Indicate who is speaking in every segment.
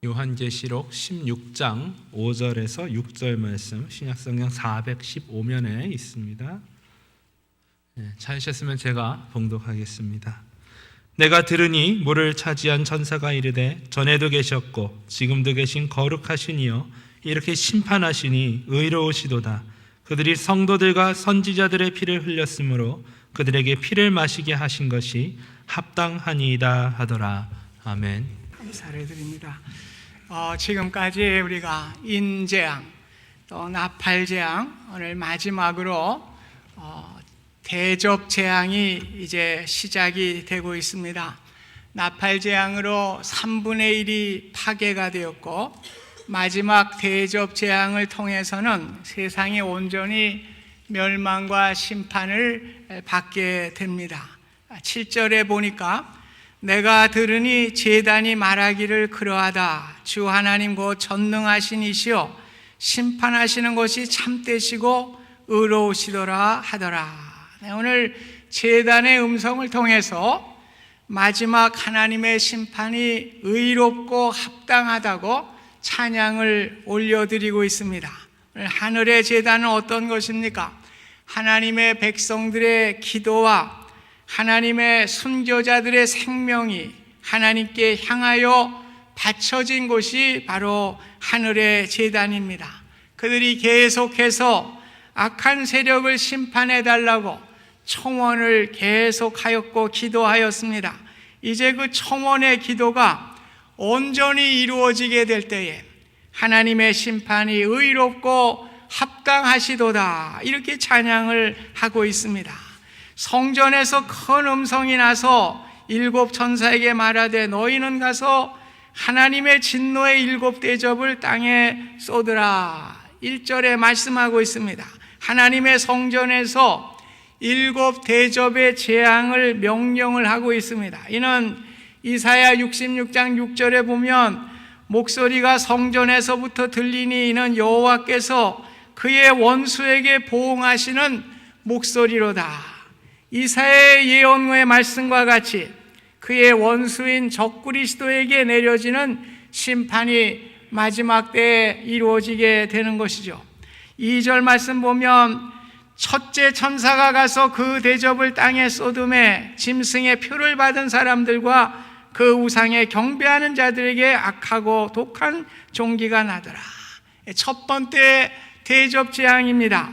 Speaker 1: 요한계시록 16장 5절에서 6절 말씀, 신약성경 415면에 있습니다. 찾으셨으면 제가 봉독하겠습니다. 내가 들으니 물을 차지한 천사가 이르되 전에도 계셨고 지금도 계신 거룩하신 이여 이렇게 심판하시니 의로우시도다. 그들이 성도들과 선지자들의 피를 흘렸으므로 그들에게 피를 마시게 하신 것이 합당하니이다 하더라. 아멘.
Speaker 2: 감사를 드립니다. 지금까지 우리가 인재앙 또 나팔재앙, 오늘 마지막으로 대접재앙이 이제 시작이 되고 있습니다. 나팔재앙으로 3분의 1이 파괴가 되었고, 마지막 대접재앙을 통해서는 세상이 온전히 멸망과 심판을 받게 됩니다. 7절에 보니까 내가 들으니 제단이 말하기를 그러하다. 주 하나님 곧 전능하신 이시여 심판하시는 것이 참되시고 의로우시더라 하더라. 오늘 제단의 음성을 통해서 마지막 하나님의 심판이 의롭고 합당하다고 찬양을 올려드리고 있습니다. 하늘의 제단은 어떤 것입니까? 하나님의 백성들의 기도와 하나님의 순교자들의 생명이 하나님께 향하여 바쳐진 곳이 바로 하늘의 제단입니다. 그들이 계속해서 악한 세력을 심판해달라고 청원을 계속하였고 기도하였습니다. 이제 그 청원의 기도가 온전히 이루어지게 될 때에 하나님의 심판이 의롭고 합당하시도다, 이렇게 찬양을 하고 있습니다. 성전에서 큰 음성이 나서 7 천사에게 말하되 너희는 가서 하나님의 진노의 7 대접을 땅에 쏟으라. 1절에 말씀하고 있습니다. 하나님의 성전에서 7 대접의 재앙을 명령을 하고 있습니다. 이는 이사야 66장 6절에 보면 목소리가 성전에서부터 들리니 이는 여호와께서 그의 원수에게 보응하시는 목소리로다. 이사야의 예언의 말씀과 같이 그의 원수인 적그리스도에게 내려지는 심판이 마지막 때에 이루어지게 되는 것이죠. 2절 말씀 보면 첫째 천사가 가서 그 대접을 땅에 쏟음에 짐승의 표를 받은 사람들과 그 우상에 경배하는 자들에게 악하고 독한 종기가 나더라. 첫 번째 대접 재앙입니다.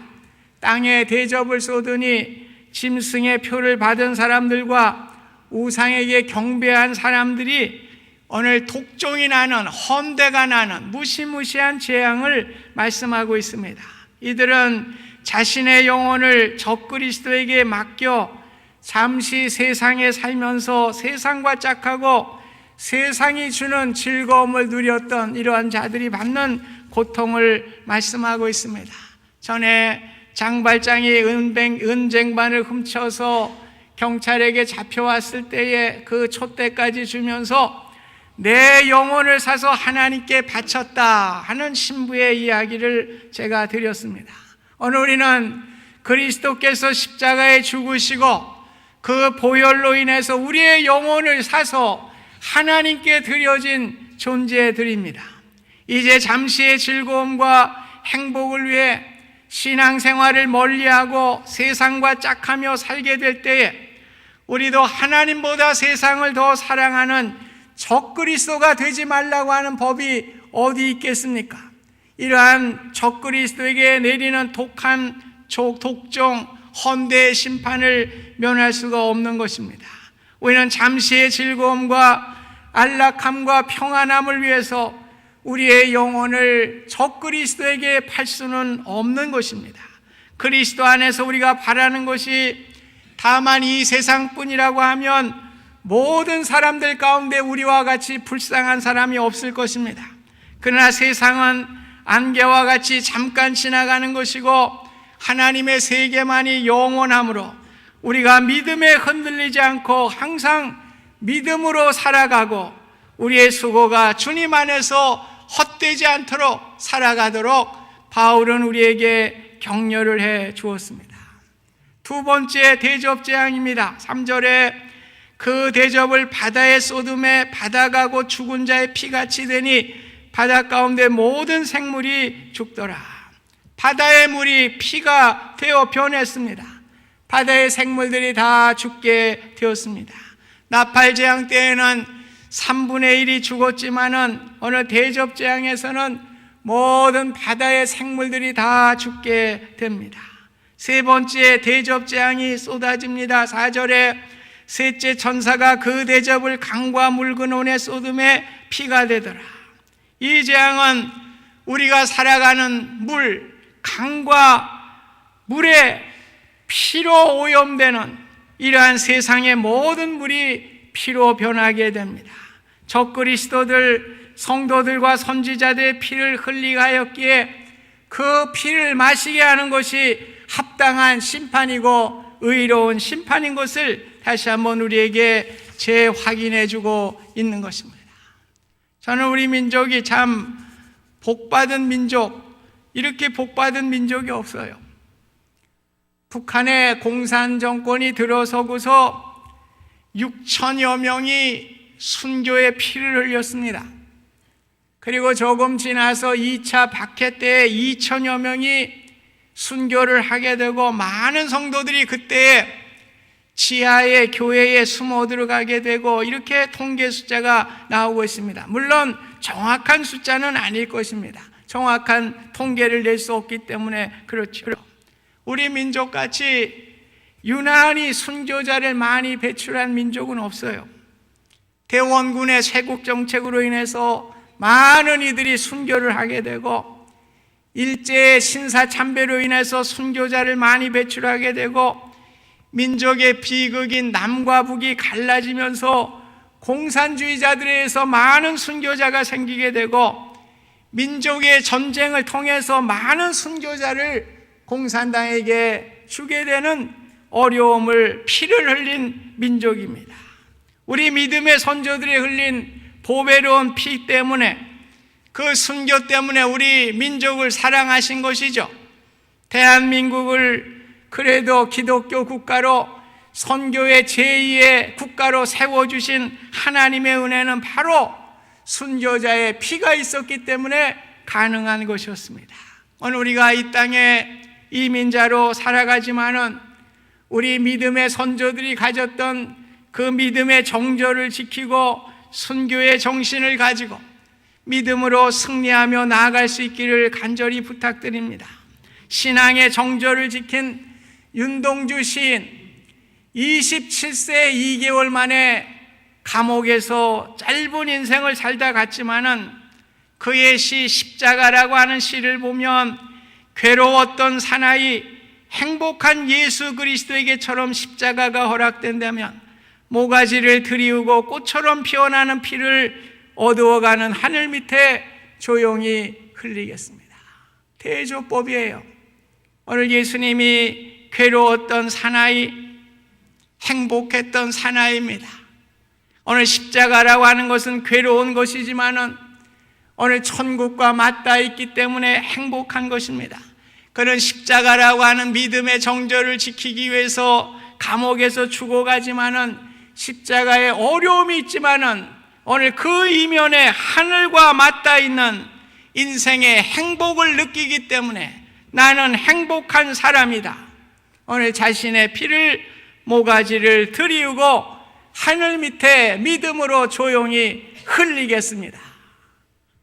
Speaker 2: 땅에 대접을 쏟으니 짐승의 표를 받은 사람들과 우상에게 경배한 사람들이 오늘 독종이 나는, 헌대가 나는 무시무시한 재앙을 말씀하고 있습니다. 이들은 자신의 영혼을 적그리스도에게 맡겨 잠시 세상에 살면서 세상과 짝하고 세상이 주는 즐거움을 누렸던 이러한 자들이 받는 고통을 말씀하고 있습니다. 전에 장발장이 은쟁반을 훔쳐서 경찰에게 잡혀왔을 때에 그 촛대까지 주면서 내 영혼을 사서 하나님께 바쳤다 하는 신부의 이야기를 제가 드렸습니다. 오늘 우리는 그리스도께서 십자가에 죽으시고 그 보혈로 인해서 우리의 영혼을 사서 하나님께 드려진 존재들입니다. 이제 잠시의 즐거움과 행복을 위해 신앙생활을 멀리하고 세상과 짝하며 살게 될 때에 우리도 하나님보다 세상을 더 사랑하는 적그리스도가 되지 말라고 하는 법이 어디 있겠습니까? 이러한 적그리스도에게 내리는 독한 독종 헌대의 심판을 면할 수가 없는 것입니다. 우리는 잠시의 즐거움과 안락함과 평안함을 위해서 우리의 영혼을 적그리스도에게 팔 수는 없는 것입니다. 그리스도 안에서 우리가 바라는 것이 다만 이 세상뿐이라고 하면 모든 사람들 가운데 우리와 같이 불쌍한 사람이 없을 것입니다. 그러나 세상은 안개와 같이 잠깐 지나가는 것이고 하나님의 세계만이 영원하므로 우리가 믿음에 흔들리지 않고 항상 믿음으로 살아가고 우리의 수고가 주님 안에서 헛되지 않도록 살아가도록 바울은 우리에게 격려를 해 주었습니다. 두 번째 대접재앙입니다. 3절에 그 대접을 바다에 쏟음에 바다가고 죽은 자의 피같이 되니 바다 가운데 모든 생물이 죽더라. 바다의 물이 피가 되어 변했습니다. 바다의 생물들이 다 죽게 되었습니다. 나팔재앙 때에는 3분의 1이 죽었지만은 오늘 대접재앙에서는 모든 바다의 생물들이 다 죽게 됩니다. 세 번째 대접재앙이 쏟아집니다. 4절에 셋째 천사가 그 대접을 강과 묽은 온에 쏟음에 피가 되더라. 이 재앙은 우리가 살아가는 물, 강과 물에 피로 오염되는 이러한 세상의 모든 물이 피로 변하게 됩니다. 적그리스도들, 성도들과 선지자들의 피를 흘리하였기에 그 피를 마시게 하는 것이 합당한 심판이고 의로운 심판인 것을 다시 한번 우리에게 재확인해 주고 있는 것입니다. 저는 우리 민족이 참 복받은 민족, 이렇게 복받은 민족이 없어요. 북한의 공산 정권이 들어서고서 6천여 명이 순교의 피를 흘렸습니다. 그리고 조금 지나서 2차 박해 때 2천여 명이 순교를 하게 되고 많은 성도들이 그때 지하의 교회에 숨어 들어가게 되고 이렇게 통계 숫자가 나오고 있습니다. 물론 정확한 숫자는 아닐 것입니다. 정확한 통계를 낼 수 없기 때문에 그렇죠. 우리 민족같이 유난히 순교자를 많이 배출한 민족은 없어요. 대원군의 쇄국 정책으로 인해서 많은 이들이 순교를 하게 되고 일제의 신사참배로 인해서 순교자를 많이 배출하게 되고 민족의 비극인 남과 북이 갈라지면서 공산주의자들에 의해서 많은 순교자가 생기게 되고 민족의 전쟁을 통해서 많은 순교자를 공산당에게 주게 되는 어려움을 피를 흘린 민족입니다. 우리 믿음의 선조들이 흘린 보배로운 피 때문에 그 순교 때문에 우리 민족을 사랑하신 것이죠. 대한민국을 그래도 기독교 국가로 선교의 제2의 국가로 세워주신 하나님의 은혜는 바로 순교자의 피가 있었기 때문에 가능한 것이었습니다. 오늘 우리가 이 땅에 이민자로 살아가지만은 우리 믿음의 선조들이 가졌던 그 믿음의 정절을 지키고 순교의 정신을 가지고 믿음으로 승리하며 나아갈 수 있기를 간절히 부탁드립니다. 신앙의 정절을 지킨 윤동주 시인 27세 2개월 만에 감옥에서 짧은 인생을 살다 갔지만은 그의 시 십자가라고 하는 시를 보면 괴로웠던 사나이 행복한 예수 그리스도에게처럼 십자가가 허락된다면 모가지를 들이우고 꽃처럼 피어나는 피를 어두워가는 하늘 밑에 조용히 흘리겠습니다. 대조법이에요. 오늘 예수님이 괴로웠던 사나이, 행복했던 사나이입니다. 오늘 십자가라고 하는 것은 괴로운 것이지만은 오늘 천국과 맞닿아 있기 때문에 행복한 것입니다. 그는 십자가라고 하는 믿음의 정절을 지키기 위해서 감옥에서 죽어가지만은 십자가에 어려움이 있지만은 오늘 그 이면에 하늘과 맞닿아 있는 인생의 행복을 느끼기 때문에 나는 행복한 사람이다. 오늘 자신의 피를 모가지를 들이우고 하늘 밑에 믿음으로 조용히 흘리겠습니다.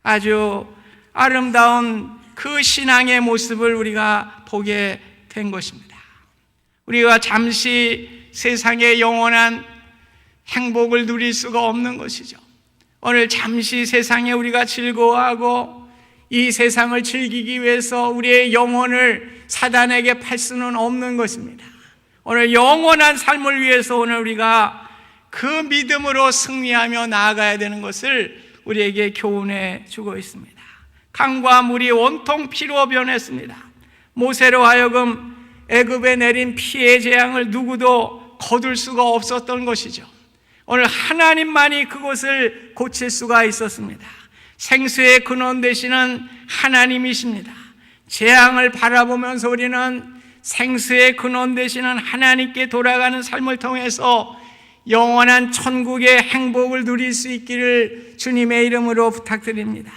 Speaker 2: 아주 아름다운 그 신앙의 모습을 우리가 보게 된 것입니다. 우리가 잠시 세상의 영원한 행복을 누릴 수가 없는 것이죠. 오늘 잠시 세상에 우리가 즐거워하고 이 세상을 즐기기 위해서 우리의 영혼을 사단에게 팔 수는 없는 것입니다. 오늘 영원한 삶을 위해서 오늘 우리가 그 믿음으로 승리하며 나아가야 되는 것을 우리에게 교훈해 주고 있습니다. 강과 물이 온통 피로 변했습니다. 모세로 하여금 애굽에 내린 피의 재앙을 누구도 거둘 수가 없었던 것이죠. 오늘 하나님만이 그것을 고칠 수가 있었습니다. 생수의 근원 되시는 하나님이십니다. 재앙을 바라보면서 우리는 생수의 근원 되시는 하나님께 돌아가는 삶을 통해서 영원한 천국의 행복을 누릴 수 있기를 주님의 이름으로 부탁드립니다.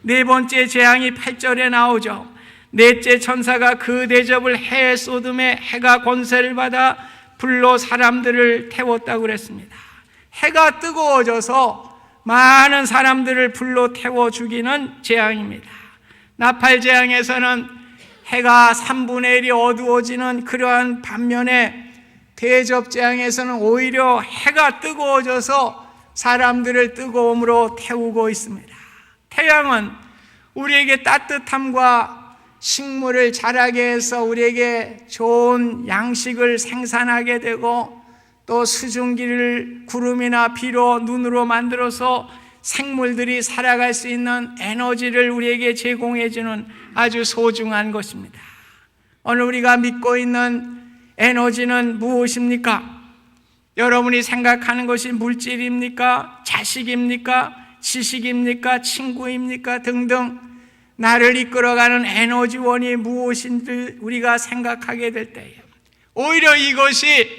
Speaker 2: 네 번째 재앙이 8절에 나오죠. 넷째 천사가 그 대접을 해에 쏟음에 해가 권세를 받아 불로 사람들을 태웠다고 그랬습니다. 해가 뜨거워져서 많은 사람들을 불로 태워 죽이는 재앙입니다. 나팔 재앙에서는 해가 3분의 1이 어두워지는 그러한 반면에 대접 재앙에서는 오히려 해가 뜨거워져서 사람들을 뜨거움으로 태우고 있습니다. 태양은 우리에게 따뜻함과 식물을 자라게 해서 우리에게 좋은 양식을 생산하게 되고, 또 수증기를 구름이나 비로 눈으로 만들어서 생물들이 살아갈 수 있는 에너지를 우리에게 제공해 주는 아주 소중한 것입니다. 오늘 우리가 믿고 있는 에너지는 무엇입니까? 여러분이 생각하는 것이 물질입니까? 자식입니까? 지식입니까? 친구입니까? 등등 나를 이끌어가는 에너지원이 무엇인지 우리가 생각하게 될 때에 오히려 이것이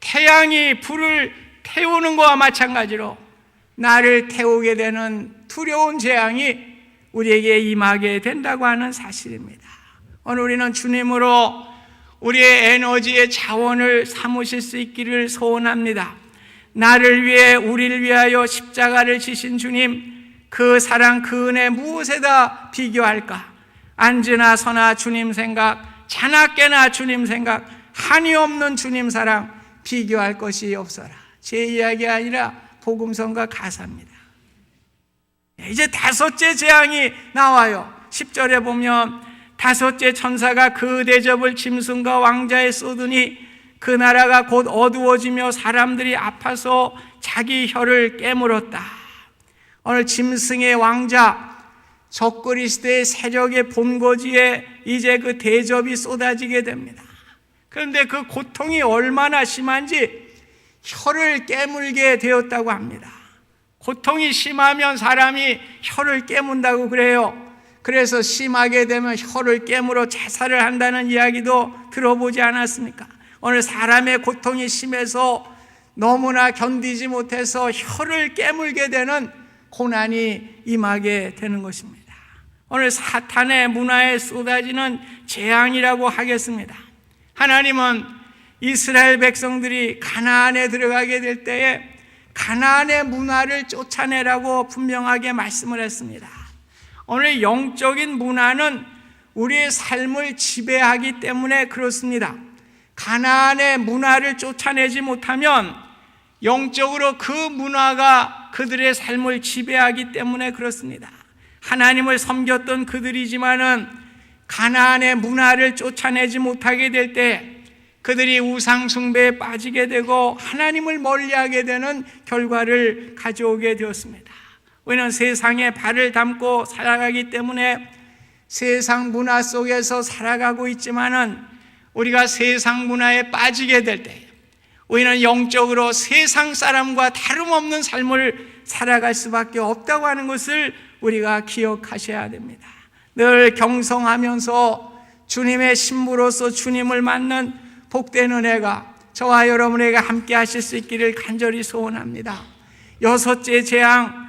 Speaker 2: 태양이 불을 태우는 것과 마찬가지로 나를 태우게 되는 두려운 재앙이 우리에게 임하게 된다고 하는 사실입니다. 오늘 우리는 주님으로 우리의 에너지의 자원을 삼으실 수 있기를 소원합니다. 나를 위해 우리를 위하여 십자가를 지신 주님, 그 사랑 그 은혜 무엇에다 비교할까? 앉으나 서나 주님 생각, 자나깨나 주님 생각, 한이 없는 주님 사랑 비교할 것이 없어라. 제 이야기 아니라 복음성가 가사입니다. 이제 다섯째 재앙이 나와요. 10절에 보면 다섯째 천사가 그 대접을 짐승과 왕자에 쏟으니 그 나라가 곧 어두워지며 사람들이 아파서 자기 혀를 깨물었다. 오늘 짐승의 왕자 적그리스도의 세력의 본거지에 이제 그 대접이 쏟아지게 됩니다. 그런데 그 고통이 얼마나 심한지 혀를 깨물게 되었다고 합니다. 고통이 심하면 사람이 혀를 깨문다고 그래요. 그래서 심하게 되면 혀를 깨물어 자살을 한다는 이야기도 들어보지 않았습니까? 오늘 사람의 고통이 심해서 너무나 견디지 못해서 혀를 깨물게 되는 고난이 임하게 되는 것입니다. 오늘 사탄의 문화에 쏟아지는 재앙이라고 하겠습니다. 하나님은 이스라엘 백성들이 가나안에 들어가게 될 때에 가나안의 문화를 쫓아내라고 분명하게 말씀을 했습니다. 오늘 영적인 문화는 우리의 삶을 지배하기 때문에 그렇습니다. 가나안의 문화를 쫓아내지 못하면 영적으로 그 문화가 그들의 삶을 지배하기 때문에 그렇습니다. 하나님을 섬겼던 그들이지만은 가나안의 문화를 쫓아내지 못하게 될 때 그들이 우상 숭배에 빠지게 되고 하나님을 멀리하게 되는 결과를 가져오게 되었습니다. 우리는 세상에 발을 담고 살아가기 때문에 세상 문화 속에서 살아가고 있지만은 우리가 세상 문화에 빠지게 될 때 우리는 영적으로 세상 사람과 다름없는 삶을 살아갈 수밖에 없다고 하는 것을 우리가 기억하셔야 됩니다. 늘 경성하면서 주님의 신부로서 주님을 맞는 복된 은혜가 저와 여러분에게 함께 하실 수 있기를 간절히 소원합니다. 여섯째 재앙,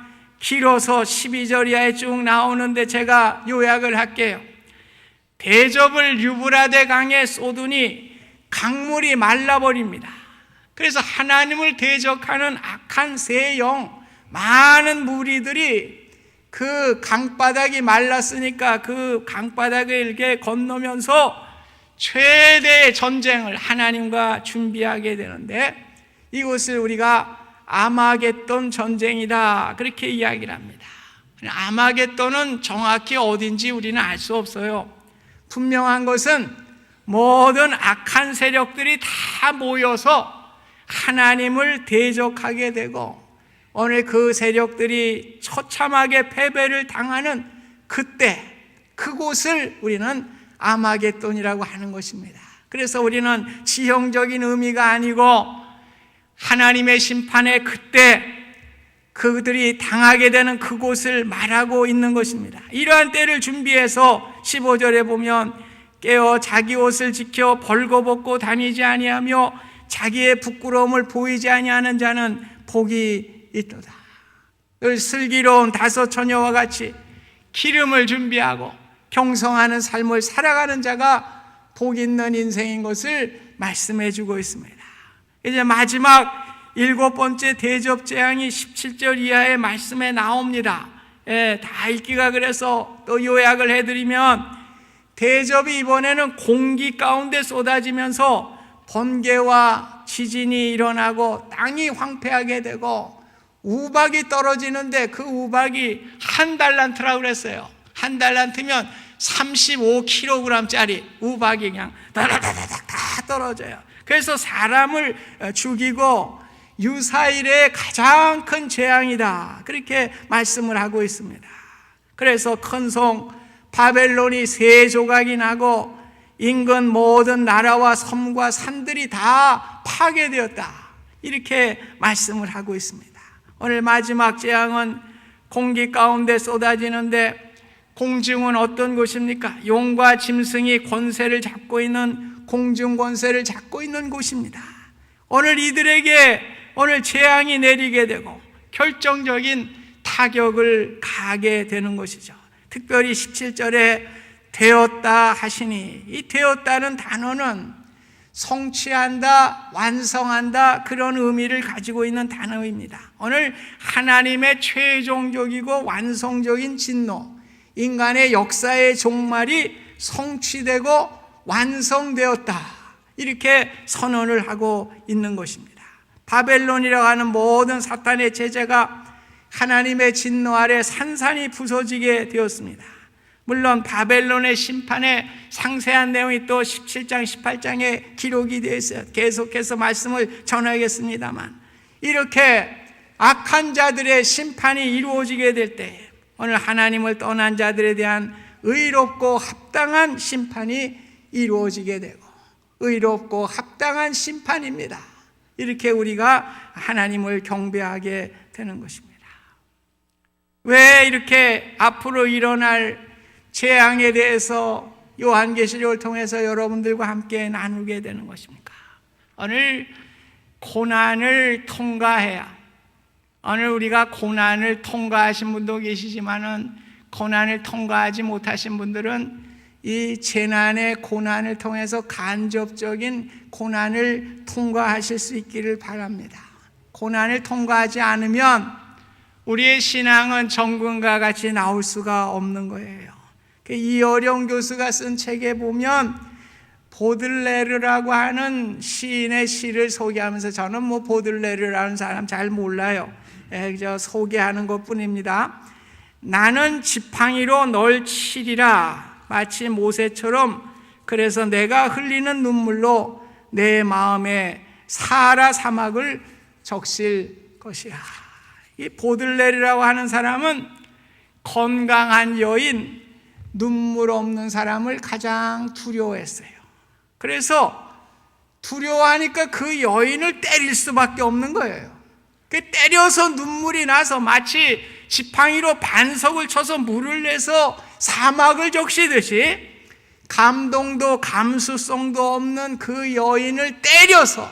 Speaker 2: 길어서 12절 이하에 쭉 나오는데 제가 요약을 할게요. 대접을 유브라데 강에 쏟으니 강물이 말라버립니다. 그래서 하나님을 대적하는 악한 새 영, 많은 무리들이 그 강바닥이 말랐으니까 그 강바닥을 이렇게 건너면서 최대의 전쟁을 하나님과 준비하게 되는데 이것을 우리가 아마겟돈 전쟁이다 그렇게 이야기를 합니다. 아마겟돈은 정확히 어딘지 우리는 알 수 없어요. 분명한 것은 모든 악한 세력들이 다 모여서 하나님을 대적하게 되고 오늘 그 세력들이 처참하게 패배를 당하는 그때 그곳을 우리는 아마겟돈이라고 하는 것입니다. 그래서 우리는 지형적인 의미가 아니고 하나님의 심판에 그때 그들이 당하게 되는 그곳을 말하고 있는 것입니다. 이러한 때를 준비해서 15절에 보면 깨어 자기 옷을 지켜 벌거벗고 다니지 아니하며 자기의 부끄러움을 보이지 아니하는 자는 복이 있도다. 늘 슬기로운 다섯 처녀와 같이 기름을 준비하고 경성하는 삶을 살아가는 자가 복 있는 인생인 것을 말씀해 주고 있습니다. 이제 마지막 7번째 대접 재앙이 17절 이하의 말씀에 나옵니다. 다 읽기가 그래서 또 요약을 해드리면, 대접이 이번에는 공기 가운데 쏟아지면서 번개와 지진이 일어나고 땅이 황폐하게 되고 우박이 떨어지는데, 그 우박이 한 달란트라고 그랬어요. 한 달란트면 35kg짜리 우박이 그냥 다다다닥 다 떨어져요. 그래서 사람을 죽이고 유사일의 가장 큰 재앙이다, 그렇게 말씀을 하고 있습니다. 그래서 큰 성 바벨론이 세 조각이 나고 인근 모든 나라와 섬과 산들이 다 파괴되었다, 이렇게 말씀을 하고 있습니다. 오늘 마지막 재앙은 공기 가운데 쏟아지는데, 공중은 어떤 곳입니까? 용과 짐승이 권세를 잡고 있는, 공중 권세를 잡고 있는 곳입니다. 오늘 이들에게 오늘 재앙이 내리게 되고 결정적인 타격을 가하게 되는 것이죠. 특별히 17절에 되었다 하시니, 이 되었다는 단어는 성취한다, 완성한다, 그런 의미를 가지고 있는 단어입니다. 오늘 하나님의 최종적이고 완성적인 진노, 인간의 역사의 종말이 성취되고 완성되었다, 이렇게 선언을 하고 있는 것입니다. 바벨론이라고 하는 모든 사탄의 제재가 하나님의 진노 아래 산산이 부서지게 되었습니다. 물론 바벨론의 심판의 상세한 내용이 또 17장, 18장에 기록이 되어 있어요. 계속해서 말씀을 전하겠습니다만, 이렇게 악한 자들의 심판이 이루어지게 될 때 오늘 하나님을 떠난 자들에 대한 의롭고 합당한 심판이 이루어지게 되고, 의롭고 합당한 심판입니다, 이렇게 우리가 하나님을 경배하게 되는 것입니다. 왜 이렇게 앞으로 일어날 재앙에 대해서 요한계시록을 통해서 여러분들과 함께 나누게 되는 것입니까? 오늘 고난을 통과해야, 오늘 우리가 고난을 통과하신 분도 계시지만은 고난을 통과하지 못하신 분들은 이 재난의 고난을 통해서 간접적인 고난을 통과하실 수 있기를 바랍니다. 고난을 통과하지 않으면 우리의 신앙은 정금과 같이 나올 수가 없는 거예요. 이어령 교수가 쓴 책에 보면 보들레르라고 하는 시인의 시를 소개하면서, 저는 보들레르라는 사람 잘 몰라요. 그저 소개하는 것뿐입니다. 나는 지팡이로 널 치리라, 마치 모세처럼. 그래서 내가 흘리는 눈물로 내 마음에 사하라 사막을 적실 것이야. 이 보들레르라고 하는 사람은 건강한 여인, 눈물 없는 사람을 가장 두려워했어요. 그래서 두려워하니까 그 여인을 때릴 수밖에 없는 거예요. 때려서 눈물이 나서 마치 지팡이로 반석을 쳐서 물을 내서 사막을 적시듯이, 감동도 감수성도 없는 그 여인을 때려서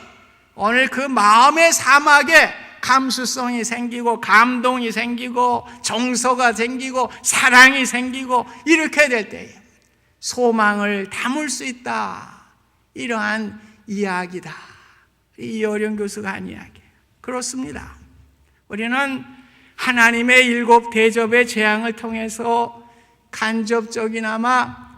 Speaker 2: 오늘 그 마음의 사막에 감수성이 생기고 감동이 생기고 정서가 생기고 사랑이 생기고, 이렇게 될 때에 소망을 담을 수 있다, 이러한 이야기다. 이어령 교수가 한 이야기. 그렇습니다. 우리는 하나님의 7 대접의 재앙을 통해서 간접적이나마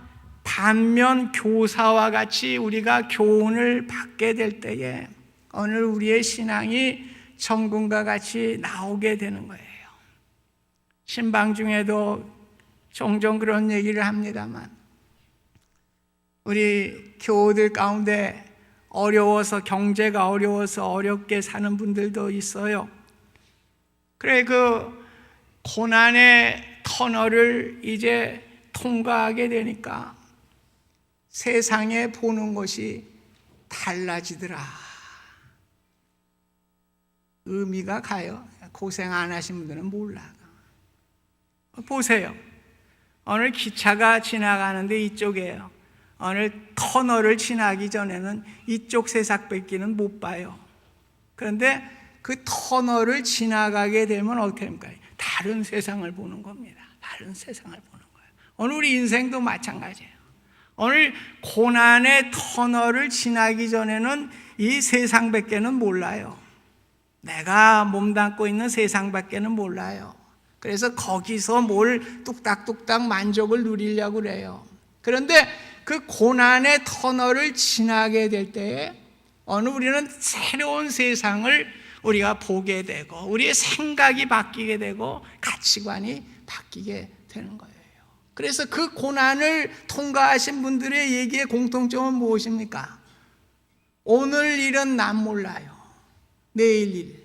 Speaker 2: 반면 교사와 같이 우리가 교훈을 받게 될 때에 오늘 우리의 신앙이 천군과 같이 나오게 되는 거예요. 신방 중에도 종종 그런 얘기를 합니다만, 우리 교우들 가운데 어려워서, 경제가 어려워서 어렵게 사는 분들도 있어요. 그래, 그 고난의 터널을 이제 통과하게 되니까 세상에 보는 것이 달라지더라. 의미가 가요. 고생 안 하신 분들은 몰라. 보세요. 오늘 기차가 지나가는데 이쪽이에요. 어느 터널을 지나기 전에는 이쪽 세상밖에는 못 봐요. 그런데 그 터널을 지나가게 되면 어떻게 됩니까? 다른 세상을 보는 겁니다. 다른 세상을 보는 거예요. 오늘 우리 인생도 마찬가지예요. 오늘 고난의 터널을 지나기 전에는 이 세상밖에는 몰라요. 내가 몸담고 있는 세상밖에는 몰라요. 그래서 거기서 뭘 뚝딱뚝딱 만족을 누리려고 그래요. 그런데 그 고난의 터널을 지나게 될 때에 어느 우리는 새로운 세상을 우리가 보게 되고 우리의 생각이 바뀌게 되고 가치관이 바뀌게 되는 거예요. 그래서 그 고난을 통과하신 분들의 얘기의 공통점은 무엇입니까? 오늘 일은 난 몰라요. 내일 일.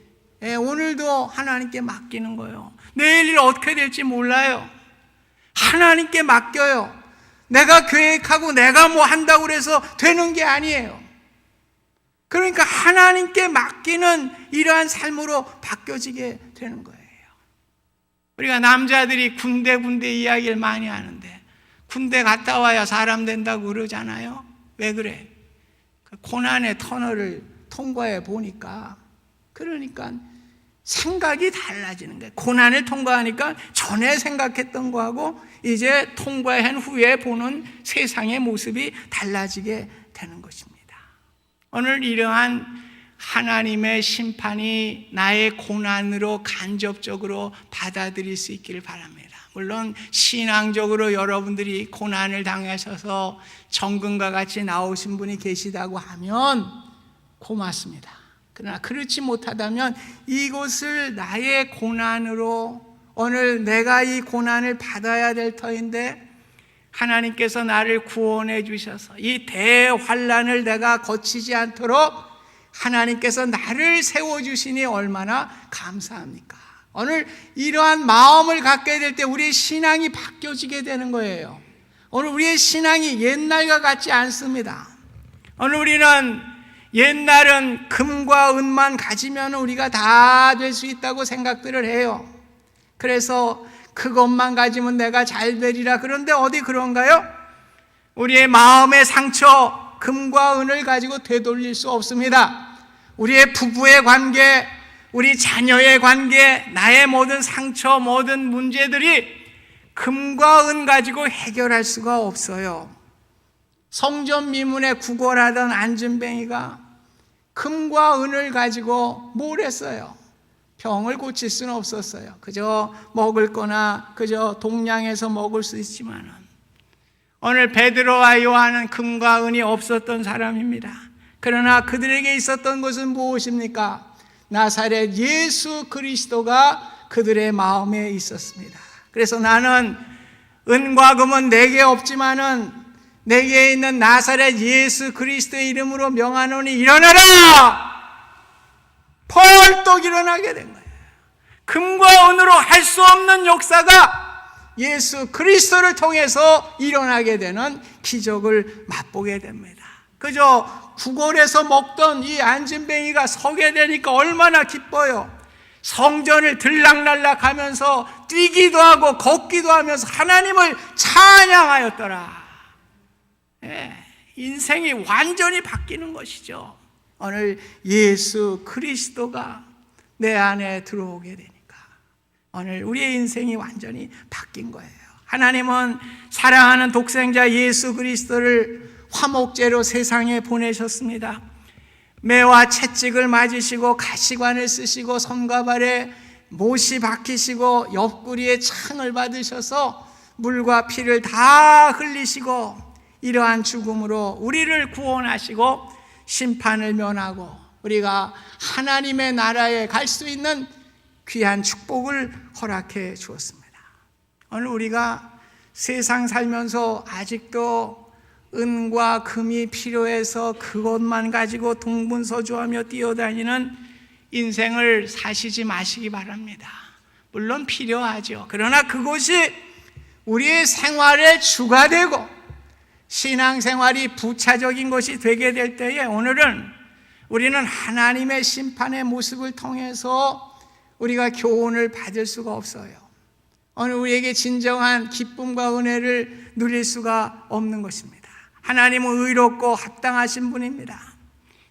Speaker 2: 오늘도 하나님께 맡기는 거예요. 내일 일 어떻게 될지 몰라요. 하나님께 맡겨요. 내가 계획하고 내가 뭐 한다고 그래서 되는 게 아니에요. 그러니까 하나님께 맡기는 이러한 삶으로 바뀌어지게 되는 거예요. 우리가 남자들이 군대 이야기를 많이 하는데 군대 갔다 와야 사람 된다고 그러잖아요. 왜 그래? 고난의 터널을 통과해 보니까 그러니까 생각이 달라지는 거예요. 고난을 통과하니까 전에 생각했던 거하고 이제 통과한 후에 보는 세상의 모습이 달라지게 되는 것입니다. 오늘 이러한 하나님의 심판이 나의 고난으로 간접적으로 받아들일 수 있기를 바랍니다. 물론 신앙적으로 여러분들이 고난을 당하셔서 정금과 같이 나오신 분이 계시다고 하면 고맙습니다. 그러나 그렇지 못하다면 이것을 나의 고난으로 오늘 내가 이 고난을 받아야 될 터인데 하나님께서 나를 구원해 주셔서 이 대환난을 내가 거치지 않도록 하나님께서 나를 세워주시니 얼마나 감사합니까? 오늘 이러한 마음을 갖게 될 때 우리의 신앙이 바뀌어지게 되는 거예요. 오늘 우리의 신앙이 옛날과 같지 않습니다. 오늘 우리는 옛날은 금과 은만 가지면 우리가 다 될 수 있다고 생각들을 해요. 그래서 그것만 가지면 내가 잘 되리라. 그런데 어디 그런가요? 우리의 마음의 상처, 금과 은을 가지고 되돌릴 수 없습니다. 우리의 부부의 관계, 우리 자녀의 관계, 나의 모든 상처, 모든 문제들이 금과 은 가지고 해결할 수가 없어요. 성전 미문에 구걸하던 안진뱅이가 금과 은을 가지고 뭘 했어요? 병을 고칠 수는 없었어요. 그저 먹을 거나 그저 동량해서 먹을 수 있지만은 오늘 베드로와 요한은 금과 은이 없었던 사람입니다. 그러나 그들에게 있었던 것은 무엇입니까? 나사렛 예수 그리스도가 그들의 마음에 있었습니다. 그래서 나는 은과 금은 내게 없지만은 내게 있는 나사렛 예수 그리스도의 이름으로 명하노니 일어나라! 벌떡 일어나게 된 거예요. 금과 은으로 할 수 없는 역사가 예수 그리스도를 통해서 일어나게 되는 기적을 맛보게 됩니다. 그저 구걸에서 먹던 이 안진뱅이가 서게 되니까 얼마나 기뻐요. 성전을 들락날락하면서 뛰기도 하고 걷기도 하면서 하나님을 찬양하였더라. 인생이 완전히 바뀌는 것이죠. 오늘 예수 그리스도가 내 안에 들어오게 되니까 오늘 우리의 인생이 완전히 바뀐 거예요. 하나님은 사랑하는 독생자 예수 그리스도를 화목제로 세상에 보내셨습니다. 매와 채찍을 맞으시고 가시관을 쓰시고 손과 발에 못이 박히시고 옆구리에 창을 받으셔서 물과 피를 다 흘리시고 이러한 죽음으로 우리를 구원하시고 심판을 면하고 우리가 하나님의 나라에 갈 수 있는 귀한 축복을 허락해 주었습니다. 오늘 우리가 세상 살면서 아직도 은과 금이 필요해서 그것만 가지고 동분서주하며 뛰어다니는 인생을 사시지 마시기 바랍니다. 물론 필요하죠. 그러나 그것이 우리의 생활의 주가 되고 신앙생활이 부차적인 것이 되게 될 때에 오늘은 우리는 하나님의 심판의 모습을 통해서 우리가 교훈을 받을 수가 없어요. 오늘 우리에게 진정한 기쁨과 은혜를 누릴 수가 없는 것입니다. 하나님은 의롭고 합당하신 분입니다.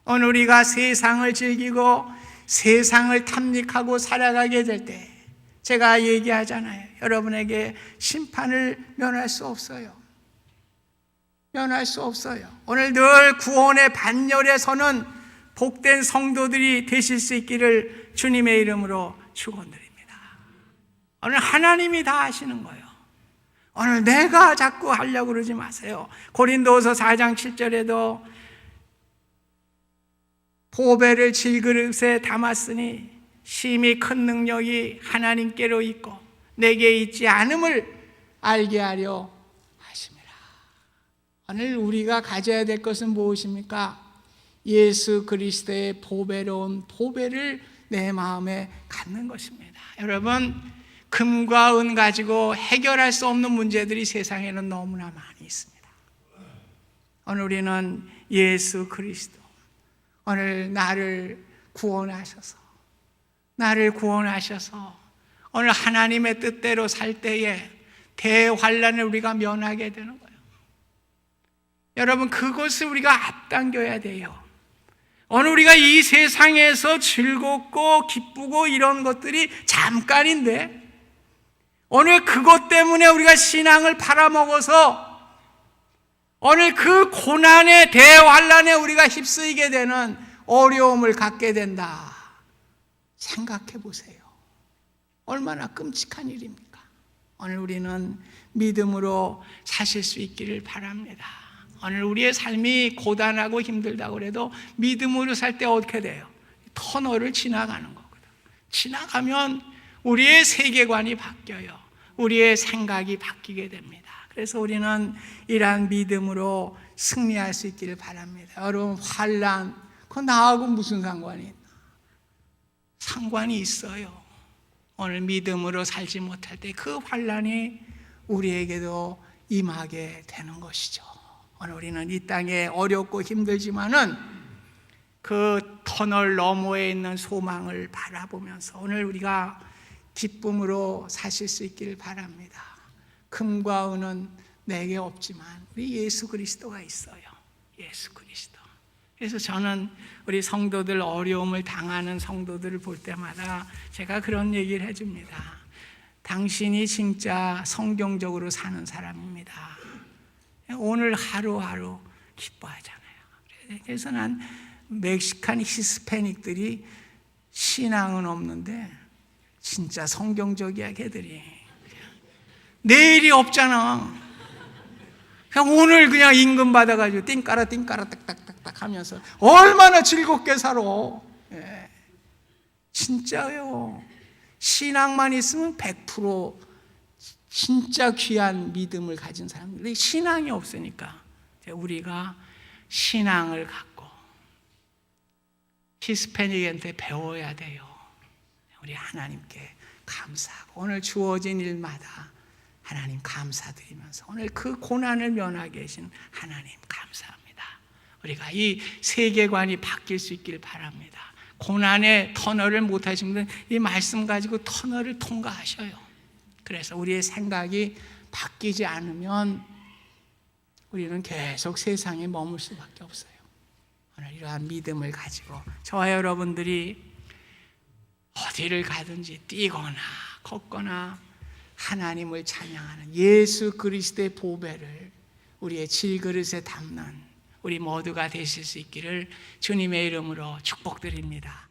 Speaker 2: 오늘 우리가 세상을 즐기고 세상을 탐닉하고 살아가게 될 때 제가 얘기하잖아요. 여러분에게 심판을 면할 수 없어요. 면할 수 없어요. 오늘 늘 구원의 반열에 서는 복된 성도들이 되실 수 있기를 주님의 이름으로 축원드립니다. 오늘 하나님이 다 하시는 거예요. 오늘 내가 자꾸 하려고 그러지 마세요. 고린도서 4장 7절에도 보배를 질그릇에 담았으니 심히 큰 능력이 하나님께로 있고 내게 있지 않음을 알게 하려 하심이라. 오늘 우리가 가져야 될 것은 무엇입니까? 예수 그리스도의 보배로운 보배를 내 마음에 갖는 것입니다. 여러분, 금과 은 가지고 해결할 수 없는 문제들이 세상에는 너무나 많이 있습니다. 오늘 우리는 예수 그리스도, 오늘 나를 구원하셔서 오늘 하나님의 뜻대로 살 때에 대환란을 우리가 면하게 되는 거예요. 여러분, 그것을 우리가 앞당겨야 돼요. 오늘 우리가 이 세상에서 즐겁고 기쁘고 이런 것들이 잠깐인데 오늘 그것 때문에 우리가 신앙을 팔아먹어서 오늘 그 고난의 대환란에 우리가 휩쓰이게 되는 어려움을 갖게 된다. 생각해 보세요. 얼마나 끔찍한 일입니까? 오늘 우리는 믿음으로 사실 수 있기를 바랍니다. 오늘 우리의 삶이 고단하고 힘들다고 그래도 믿음으로 살 때 어떻게 돼요? 터널을 지나가는 거거든. 지나가면 우리의 세계관이 바뀌어요. 우리의 생각이 바뀌게 됩니다. 그래서 우리는 이러한 믿음으로 승리할 수 있기를 바랍니다. 여러분, 환난, 그건 나하고 무슨 상관이 있나? 상관이 있어요. 오늘 믿음으로 살지 못할 때 그 환난이 우리에게도 임하게 되는 것이죠. 오늘 우리는 이 땅에 어렵고 힘들지만은 그 터널 너머에 있는 소망을 바라보면서 오늘 우리가 기쁨으로 사실 수 있기를 바랍니다. 금과 은은 내게 없지만 우리 예수 그리스도가 있어요. 예수 그리스도. 그래서 저는 우리 성도들, 어려움을 당하는 성도들을 볼 때마다 제가 그런 얘기를 해줍니다. 당신이 진짜 성경적으로 사는 사람입니다. 오늘 하루하루 기뻐하잖아요. 그래서 난 멕시칸 히스패닉들이 신앙은 없는데 진짜 성경적이야. 걔들이 내일이 없잖아. 그냥 오늘 그냥 임금 받아가지고 띵까라 딱딱딱딱 하면서 얼마나 즐겁게 살아. 예. 진짜요. 신앙만 있으면 100% 진짜 귀한 믿음을 가진 사람들이 신앙이 없으니까 우리가 신앙을 갖고 히스패닉한테 배워야 돼요. 우리 하나님께 감사하고 오늘 주어진 일마다 하나님 감사드리면서 오늘 그 고난을 면하게 계신 하나님 감사합니다. 우리가 이 세계관이 바뀔 수 있기를 바랍니다. 고난의 터널을 못하신 분들은 이 말씀 가지고 터널을 통과하셔요. 그래서 우리의 생각이 바뀌지 않으면 우리는 계속 세상에 머물 수밖에 없어요. 오늘 이러한 믿음을 가지고 저와 여러분들이 어디를 가든지 뛰거나 걷거나 하나님을 찬양하는 예수 그리스도의 보배를 우리의 질그릇에 담는 우리 모두가 되실 수 있기를 주님의 이름으로 축복드립니다.